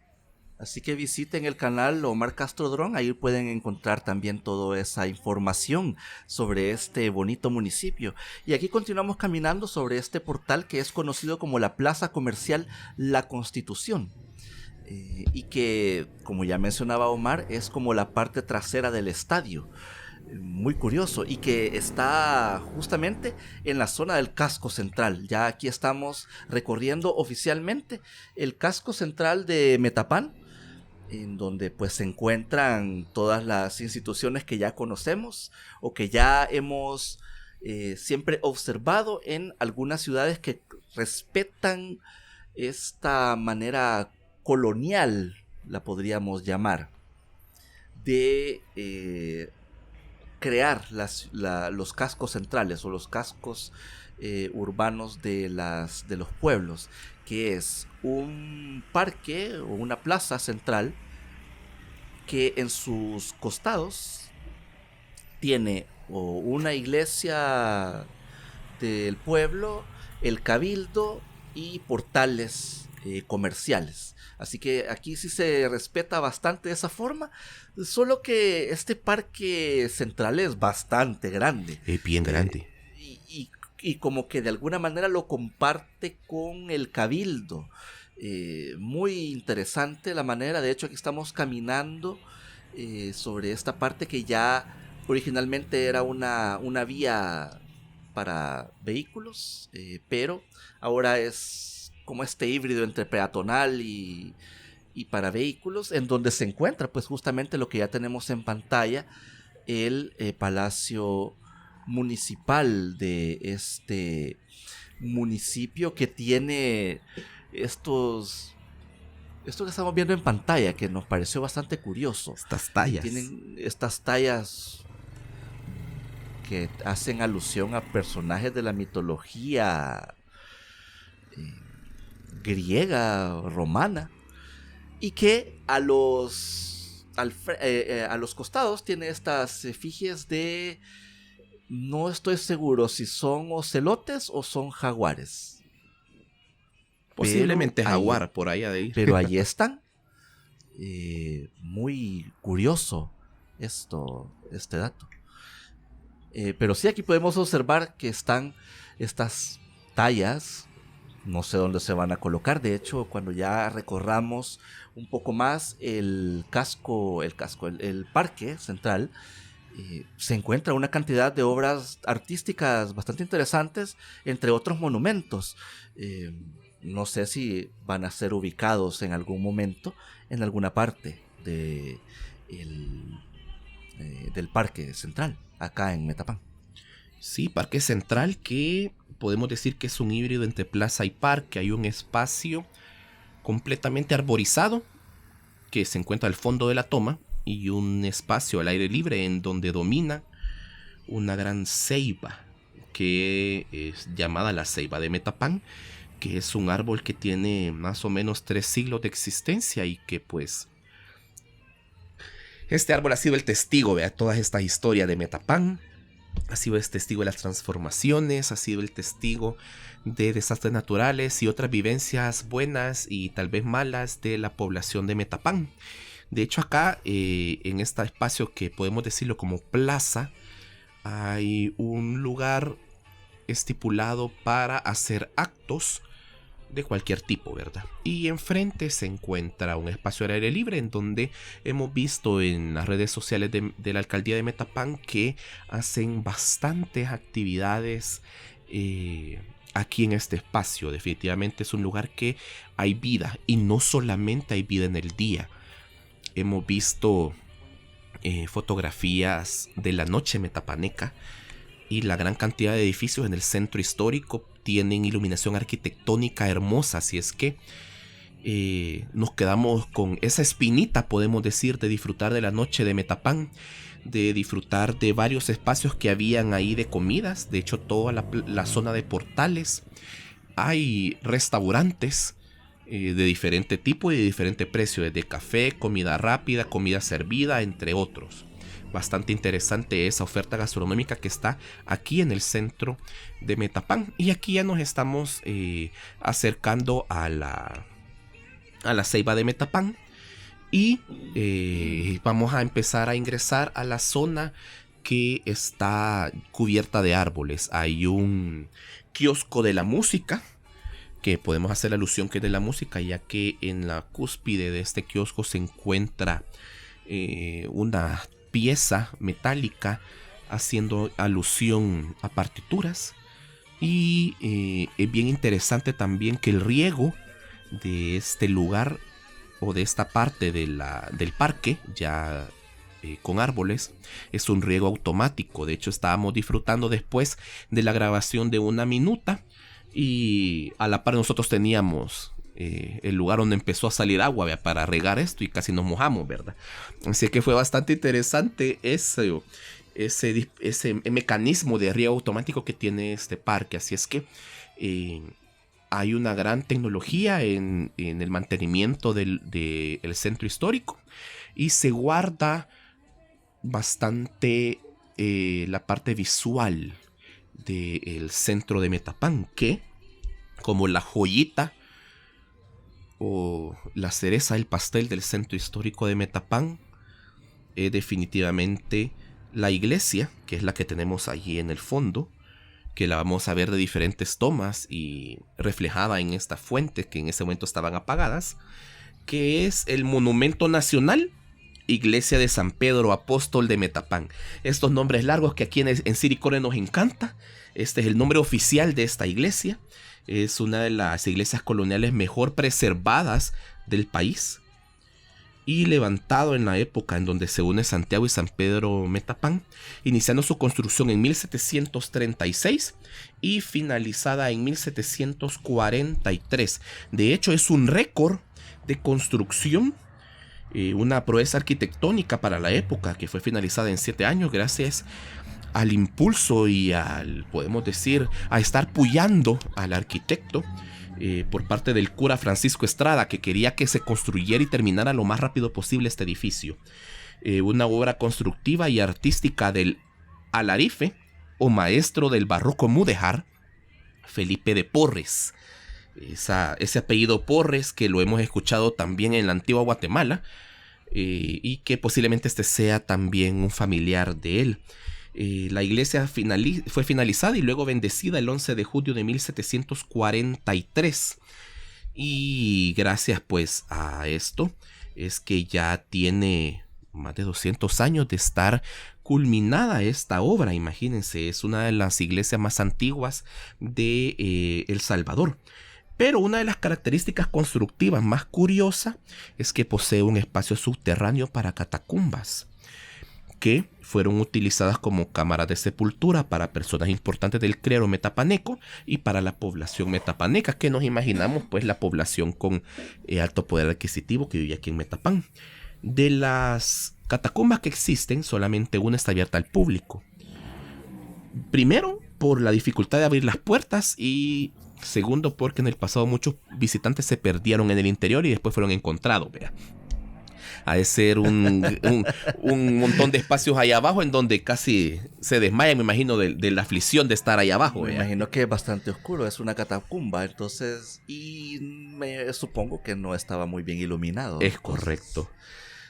Así que visiten el canal Omar Castro Dron, ahí pueden encontrar también toda esa información sobre este bonito municipio. Y aquí continuamos caminando sobre este portal que es conocido como la Plaza Comercial La Constitución. Y que, como ya mencionaba Omar, es como la parte trasera del estadio. Muy curioso, y que está justamente en la zona del casco central. Ya aquí estamos recorriendo oficialmente el casco central de Metapán, en donde pues se encuentran todas las instituciones que ya conocemos o que ya hemos siempre observado en algunas ciudades que respetan esta manera colonial, la podríamos llamar, de crear los cascos centrales o los cascos urbanos de los pueblos, que es un parque o una plaza central que en sus costados tiene o una iglesia del pueblo, el cabildo y portales comerciales. Así que aquí sí se respeta bastante de esa forma, solo que este parque central es bastante grande. Es bien grande. Y como que de alguna manera lo comparte con el cabildo. Muy interesante la manera. De hecho, aquí estamos caminando sobre esta parte que ya originalmente era una vía para vehículos, pero ahora es como este híbrido entre peatonal y para vehículos, en donde se encuentra pues justamente lo que ya tenemos en pantalla, el Palacio Municipal de este municipio, que tiene esto que estamos viendo en pantalla, que nos pareció bastante curioso. Estas tallas. Tienen estas tallas que hacen alusión a personajes de la mitología griega, romana, y que a los costados tiene estas efigies de, no estoy seguro si son ocelotes o son jaguares. Posiblemente pero jaguar, ahí, por allá de ahí. Pero allí están. Muy curioso este dato. Pero sí, aquí podemos observar que están estas tallas. No sé dónde se van a colocar. De hecho, cuando ya recorramos un poco más el parque central, se encuentra una cantidad de obras artísticas bastante interesantes, entre otros monumentos. No sé si van a ser ubicados en algún momento en alguna parte del parque central, acá en Metapán. Sí, Parque Central, que podemos decir que es un híbrido entre plaza y parque. Hay un espacio completamente arborizado, que se encuentra al fondo de la toma y un espacio al aire libre en donde domina una gran ceiba que es llamada la ceiba de Metapán, que es un árbol que tiene más o menos 3 siglos de existencia y que pues este árbol ha sido el testigo de toda esta historia de Metapán, ha sido el testigo de las transformaciones, ha sido el testigo de desastres naturales y otras vivencias buenas y tal vez malas de la población de Metapán. De hecho acá, en este espacio que podemos decirlo como plaza, hay un lugar estipulado para hacer actos de cualquier tipo, ¿verdad? Y enfrente se encuentra un espacio al aire libre en donde hemos visto en las redes sociales de la alcaldía de Metapán que hacen bastantes actividades aquí en este espacio. Definitivamente es un lugar que hay vida, y no solamente hay vida en el día. Hemos visto fotografías de la noche metapaneca, y la gran cantidad de edificios en el centro histórico tienen iluminación arquitectónica hermosa, así es que nos quedamos con esa espinita, podemos decir, de disfrutar de la noche de Metapán, de disfrutar de varios espacios que habían ahí de comidas. De hecho, toda la zona de portales hay restaurantes de diferente tipo y de diferente precio, desde café, comida rápida, comida servida, entre otros. Bastante interesante esa oferta gastronómica que está aquí en el centro de Metapán. Y aquí ya nos estamos acercando a la ceiba de Metapán. Y vamos a empezar a ingresar a la zona que está cubierta de árboles. Hay un kiosco de la música, que podemos hacer alusión que es de la música, ya que en la cúspide de este kiosco se encuentra una pieza metálica haciendo alusión a partituras. Y es bien interesante también que el riego de este lugar o de esta parte del parque ya con árboles es un riego automático. De hecho, estábamos disfrutando después de la grabación de una minuta, y a la par nosotros teníamos el lugar donde empezó a salir agua, ¿vea?, para regar esto, y casi nos mojamos, ¿verdad? Así que fue bastante interesante ese mecanismo de riego automático que tiene este parque. Así es que hay una gran tecnología en el mantenimiento del centro histórico, y se guarda bastante la parte visual del centro de Metapán, que como la joyita o la cereza del pastel del centro histórico de Metapán es definitivamente la iglesia, que es la que tenemos allí en el fondo, que la vamos a ver de diferentes tomas y reflejada en estas fuentes que en ese momento estaban apagadas, que es el monumento nacional Iglesia de San Pedro Apóstol de Metapán. Estos nombres largos que aquí en Siricore nos encanta. Este es el nombre oficial de esta iglesia. Es una de las iglesias coloniales mejor preservadas del país, y levantado en la época en donde se une Santiago y San Pedro Metapán, iniciando su construcción en 1736 y finalizada en 1743. De hecho, es un récord de construcción, una proeza arquitectónica para la época, que fue finalizada en 7 años gracias al impulso y podemos decir, a estar puyando al arquitecto por parte del cura Francisco Estrada, que quería que se construyera y terminara lo más rápido posible este edificio. Una obra constructiva y artística del alarife o maestro del barroco mudéjar, Felipe de Porres. Ese apellido Porres que lo hemos escuchado también en la antigua Guatemala, y que posiblemente este sea también un familiar de él. La iglesia fue finalizada y luego bendecida el 11 de julio de 1743. Y gracias pues a esto es que ya tiene más de 200 años de estar culminada esta obra. Imagínense, es una de las iglesias más antiguas de El Salvador. Pero una de las características constructivas más curiosas es que posee un espacio subterráneo para catacumbas, que fueron utilizadas como cámaras de sepultura para personas importantes del clero metapaneco y para la población metapaneca, que nos imaginamos pues la población con alto poder adquisitivo que vivía aquí en Metapán. De las catacumbas que existen, solamente una está abierta al público. Primero, por la dificultad de abrir las puertas, y segundo, porque en el pasado muchos visitantes se perdieron en el interior y después fueron encontrados, vea. Ha de ser un montón de espacios ahí abajo en donde casi se desmayan, me imagino, de la aflicción de estar ahí abajo. Me imagino que es bastante oscuro, es una catacumba, entonces, y me supongo que no estaba muy bien iluminado. Es correcto.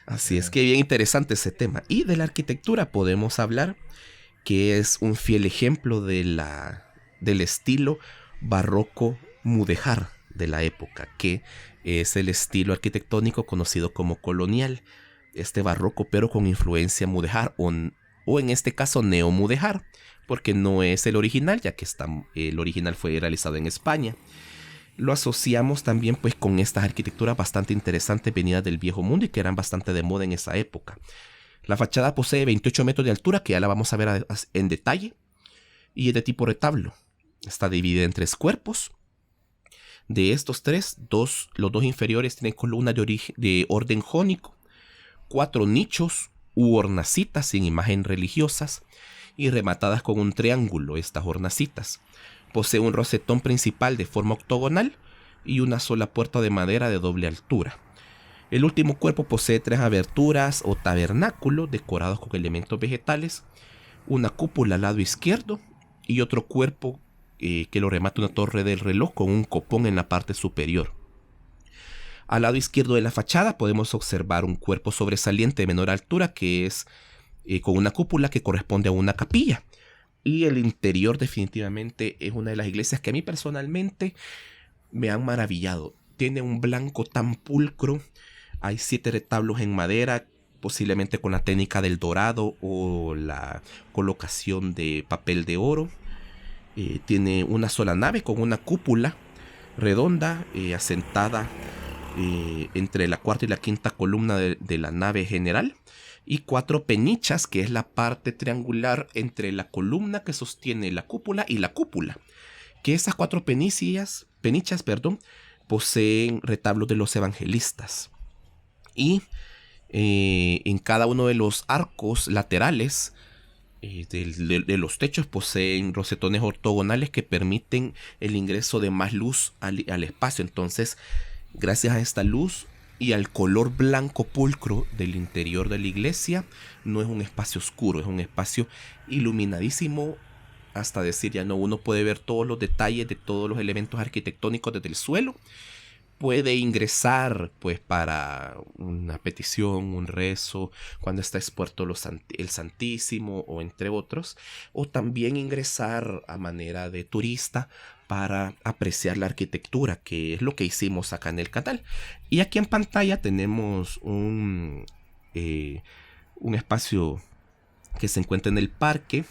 Así es que bien interesante ese tema. Y de la arquitectura podemos hablar que es un fiel ejemplo del estilo barroco mudéjar de la época, que es el estilo arquitectónico conocido como colonial, este barroco pero con influencia mudéjar o en este caso neomudéjar, porque no es el original, ya que el original fue realizado en España. Lo asociamos también pues con estas arquitecturas bastante interesantes venidas del viejo mundo y que eran bastante de moda en esa época. La fachada posee 28 metros de altura, que ya la vamos a ver en detalle, y es de tipo retablo. Está dividida en 3 cuerpos. De estos 3, los dos inferiores tienen columnas de orden jónico, 4 nichos u hornacitas sin imagen religiosas y rematadas con un triángulo estas hornacitas. Posee un rosetón principal de forma octogonal y una sola puerta de madera de doble altura. El último cuerpo posee 3 aberturas o tabernáculos decorados con elementos vegetales, una cúpula al lado izquierdo y otro cuerpo que lo remata una torre del reloj con un copón en la parte superior. Al lado izquierdo de la fachada podemos observar un cuerpo sobresaliente de menor altura que es con una cúpula que corresponde a una capilla. Y el interior definitivamente es una de las iglesias que a mí personalmente me han maravillado. Tiene un blanco tan pulcro. Hay 7 retablos en madera, posiblemente con la técnica del dorado o la colocación de papel de oro. Tiene una sola nave con una cúpula redonda asentada entre la cuarta y la quinta columna de la nave general. Y 4 penichas, que es la parte triangular entre la columna que sostiene la cúpula y la cúpula. Que esas 4 penichas, poseen retablos de los evangelistas. Y en cada uno de los arcos laterales de los techos poseen rosetones ortogonales que permiten el ingreso de más luz al espacio. Entonces, gracias a esta luz y al color blanco pulcro del interior de la iglesia, no es un espacio oscuro, es un espacio iluminadísimo, hasta decir ya no, uno puede ver todos los detalles de todos los elementos arquitectónicos desde el suelo. Puede ingresar pues para una petición, un rezo, cuando está expuesto el Santísimo o entre otros, o también ingresar a manera de turista para apreciar la arquitectura, que es lo que hicimos acá en el canal. Y aquí en pantalla tenemos un espacio que se encuentra en el parque,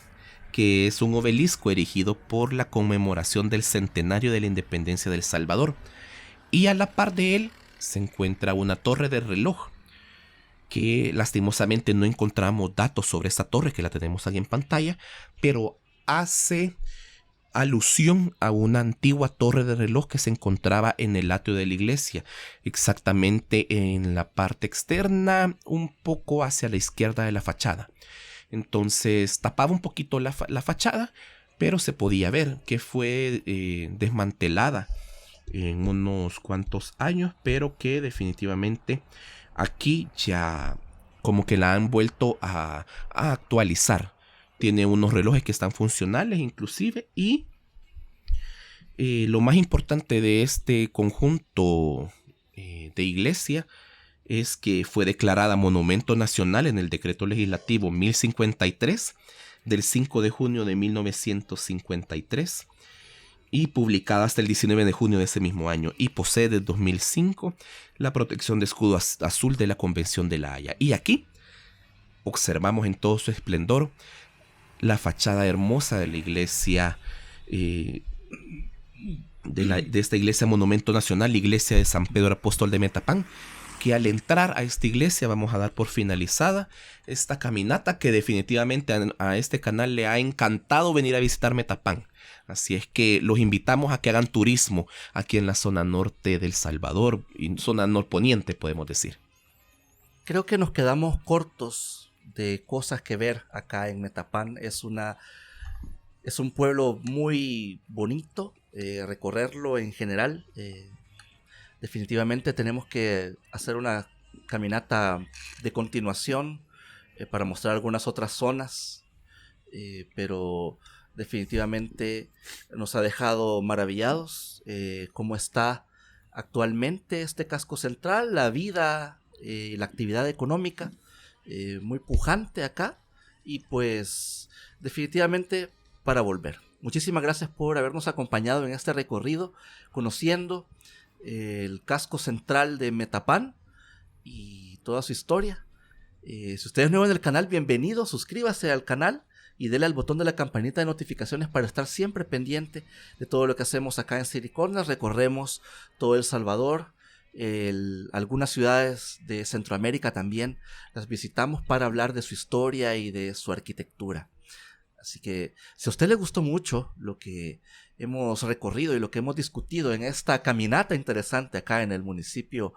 que es un obelisco erigido por la conmemoración del centenario de la independencia de El Salvador. Y a la par de él se encuentra una torre de reloj, que lastimosamente no encontramos datos sobre esta torre, que la tenemos ahí en pantalla, pero hace alusión a una antigua torre de reloj que se encontraba en el atrio de la iglesia, exactamente en la parte externa, un poco hacia la izquierda de la fachada. Entonces tapaba un poquito la fachada, pero se podía ver que fue desmantelada en unos cuantos años, pero que definitivamente aquí ya como que la han vuelto a actualizar. Tiene unos relojes que están funcionales inclusive, y lo más importante de este conjunto de iglesia es que fue declarada Monumento Nacional en el Decreto Legislativo 1053 del 5 de junio de 1953 y publicada hasta el 19 de junio de ese mismo año, y posee desde 2005 la protección de escudo azul de la Convención de La Haya. Y aquí observamos en todo su esplendor la fachada hermosa de la iglesia, de esta iglesia Monumento Nacional, la iglesia de San Pedro Apóstol de Metapán, que al entrar a esta iglesia vamos a dar por finalizada esta caminata que definitivamente a este canal le ha encantado venir a visitar Metapán. Así es que los invitamos a que hagan turismo aquí en la zona norte del Salvador, y zona norponiente podemos decir. Creo que nos quedamos cortos de cosas que ver acá en Metapán. Es un pueblo muy bonito, recorrerlo en general. Definitivamente tenemos que hacer una caminata de continuación para mostrar algunas otras zonas, pero definitivamente nos ha dejado maravillados cómo está actualmente este casco central, la vida, la actividad económica, muy pujante acá, y pues definitivamente para volver. Muchísimas gracias por habernos acompañado en este recorrido, conociendo el casco central de Metapán y toda su historia. Si usted es nuevo en el canal, bienvenido, suscríbase al canal y dele al botón de la campanita de notificaciones para estar siempre pendiente de todo lo que hacemos acá en City Corner. Recorremos todo El Salvador, algunas ciudades de Centroamérica también las visitamos para hablar de su historia y de su arquitectura. Así que si a usted le gustó mucho lo que hemos recorrido y lo que hemos discutido en esta caminata interesante acá en el municipio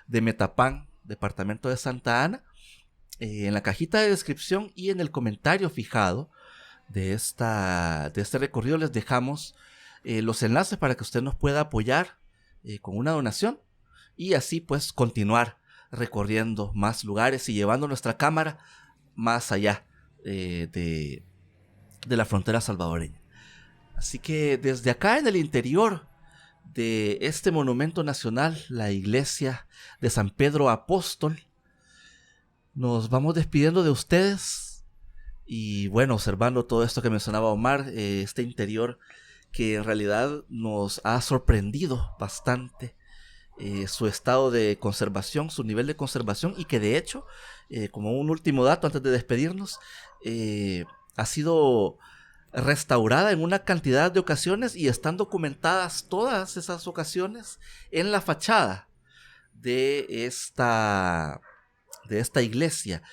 de Metapán, departamento de Santa Ana, en la cajita de descripción y en el comentario fijado de este recorrido les dejamos los enlaces para que usted nos pueda apoyar con una donación y así pues continuar recorriendo más lugares y llevando nuestra cámara más allá de la frontera salvadoreña. Así que desde acá en el interior de este monumento nacional, la iglesia de San Pedro Apóstol, nos vamos despidiendo de ustedes y bueno, observando todo esto que mencionaba Omar, este interior que en realidad nos ha sorprendido bastante, su estado de conservación, su nivel de conservación, y que de hecho, como un último dato antes de despedirnos, ha sido restaurada en una cantidad de ocasiones y están documentadas todas esas ocasiones en la fachada de esta iglesia.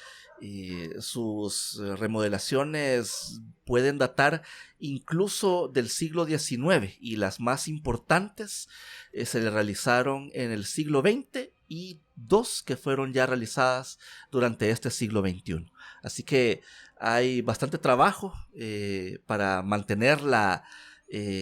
Sus remodelaciones pueden datar incluso del siglo XIX y las más importantes se le realizaron en el siglo XX y dos que fueron ya realizadas durante este siglo XXI. Así que hay bastante trabajo para mantenerla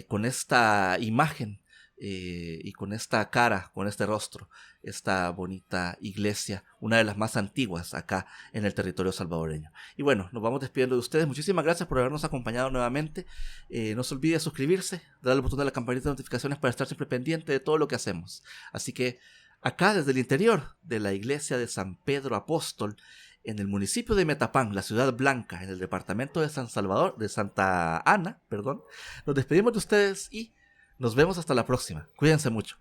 con esta imagen y con esta cara, con este rostro, esta bonita iglesia, una de las más antiguas acá en el territorio salvadoreño. Y bueno, nos vamos despidiendo de ustedes. Muchísimas gracias por habernos acompañado nuevamente. No se olvide suscribirse, darle al botón de la campanita de notificaciones para estar siempre pendiente de todo lo que hacemos. Así que acá desde el interior de la iglesia de San Pedro Apóstol, en el municipio de Metapán, la ciudad blanca, en el departamento de Santa Ana, nos despedimos de ustedes y nos vemos hasta la próxima. Cuídense mucho.